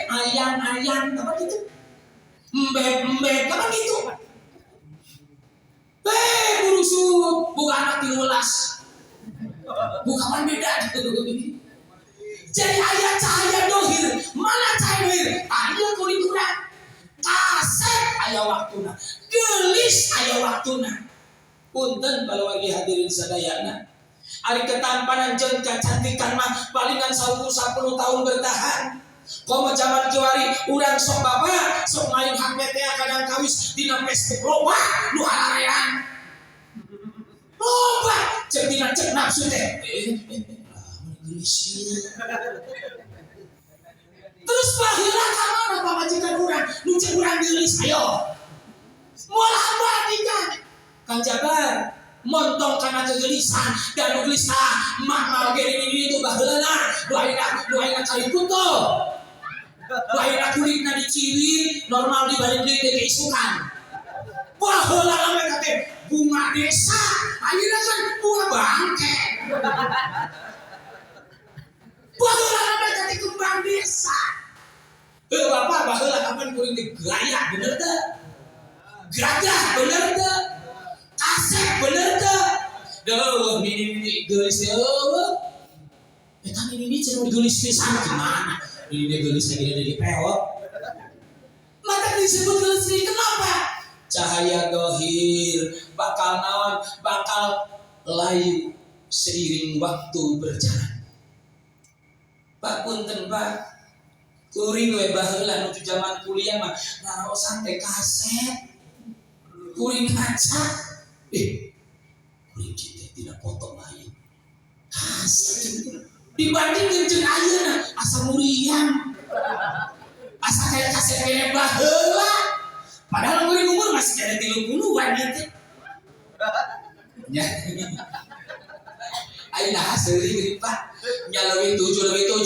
ayang apa gitu, mbek apa gitu. Burusut bukan anak 13, bukan beda. Jadi ayah cahaya dohir, mana cahaya dohir? Tanya kulit kurang, kaset ayah waktuna, gelis ayah waktuna. Punten kalau lagi hadirin sadayana, ari ketampanan jeung kecantikan mah palingan 10 tahun bertahan. Komo zaman kiwari urang sok bapak sok main HP teh kadang kawis dina Facebook loba nu hararean. Loba cek dina cek nafsu teh. Terus baheula ka mana pamajikan urang nu cek urang geulis ayo. Moal abadikan Kang Jabar montong karena kegelisan dan gelisah mak gini itu baheula doaina kali puto doaina kulitna dicibir normal dibalik deui teh isukan baheula ame teh bunga desa ayeuna kan bunga bangke baheula ame teh kembang desa bapak baheula kapan kuring teh gaya bener teh gagah bener teh asep bener teh deuh ini geus eueuh eta ini cenah geus pisan gimana ini geus lagi di peot maka disebut geus kenapa cahaya dohir bakal naon bakal layu seiring waktu berjalan. Pak punten Pak kuring we baheula nu zaman kuliah mah ngaraosan teh kaset kuring ngaca kuring cinta tidak potong layu kaset dibandingin jeung ayeuna asa muriang asa kayak kaset kayak baheula padahal kuring umur masih ada 30-an ya teh nya ayeuna haseuli Pak nya leuwih 7 ya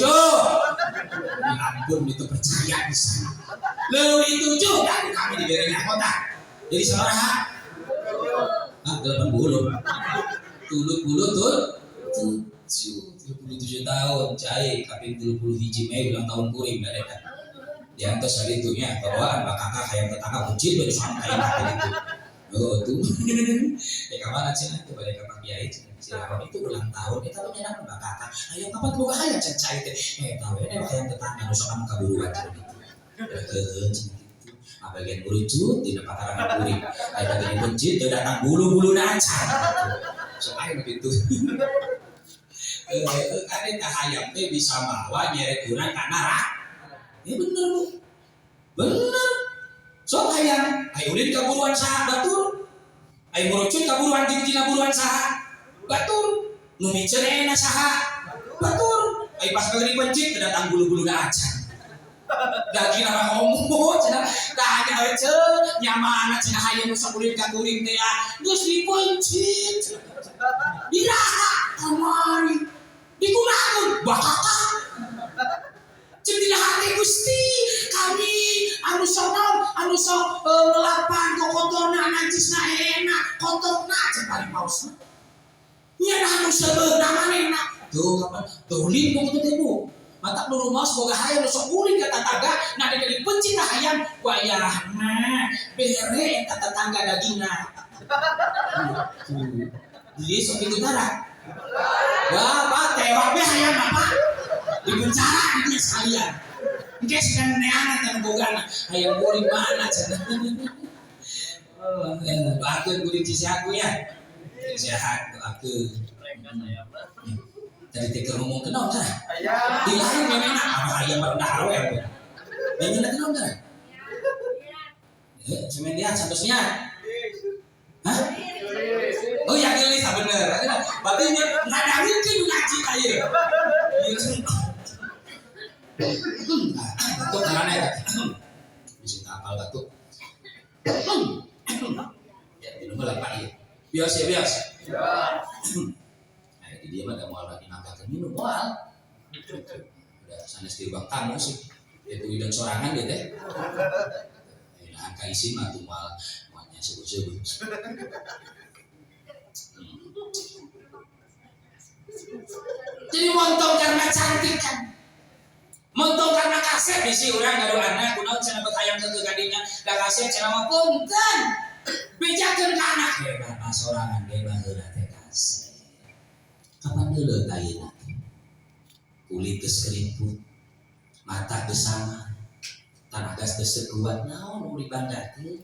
ampun itu percaya bisa leuwih 7 dan kami diberi kota jadi sabaraha 80 37 tahun cai kaping 30 hiji Mei ulang tahun kuring da diantos salitunya bawaan bakakak hayang tetangga bucin dari soal kain itu oh tuh kamana cenah teh bade ka Pak Kiai cenah itu ulang tahun eta lu nyenak bakakak hayang kapan boga hayang cai teh tahu ini hayang tetangga nu sok kaburuan cenah itu bagian berucut di depan orang kuring ada bagian berucut itu datang bulu-bulu nacan so ayo begitu ada tahayam teh bisa mawa nyeret kurang karena rak ya bener bu bener so hayang ayo ulin kaburuan saha batur ayo berucut kaburuan jina buruan saha batur nu micer enak saha batur ayo pas kali pencit datang bulu-bulu nacan daging nama homo cenah dah ada aja nyaman cenah hayang nu sakulit ka kuring teh geus dipencit diraha kamari digunakeun bakaka ceuk dina hati Gusti kami anu sok ngelapan kotorna najisna enak kotorna cenah bari pausna nya anu sebeuna manehna tuh kapan dolin begitu teh Bu mata nu rumah boga hayang nu sok kuring ka tetangga na dikeun pencit hayang wayahna bere eta tetangga dagingna jadi sok kitu tara bapak tewak be hayang apa di penjara di saya geus kan neana tan bogana hayang kuring mana cenah bakeun kuring cisehat ku ya sehat doakeun dari teh ngomong kenal kan? Di lain memang apa ayam rendah awe apa? Yang nak kenal kan? Semen dia santosnya. Hah? Oh ya gelis bener. Berarti enggak ada mungkin ngaji aja. Batuk karena ya. Bisa kapal batuk. Ya minum lah Pak ya. Biasa. Dia mah gak mau lagi nambahkan minum moal udah sanes di bang tamu sih itu hidung sorangan dia teh nah angka isi mah tuh moalnya sebut jadi montong karena cantik kan montong karena kasep bisi urang ngadu anak kunaon cenah bet hayang ke gadinya da kasep cenah mah punten bijakeun ka anak ge bapak sorangan ge baheula teh kasep kapan deuleu ayeuna kulit geus keriput mata geus sama tanah gas geus kuat naon nu dibandakeun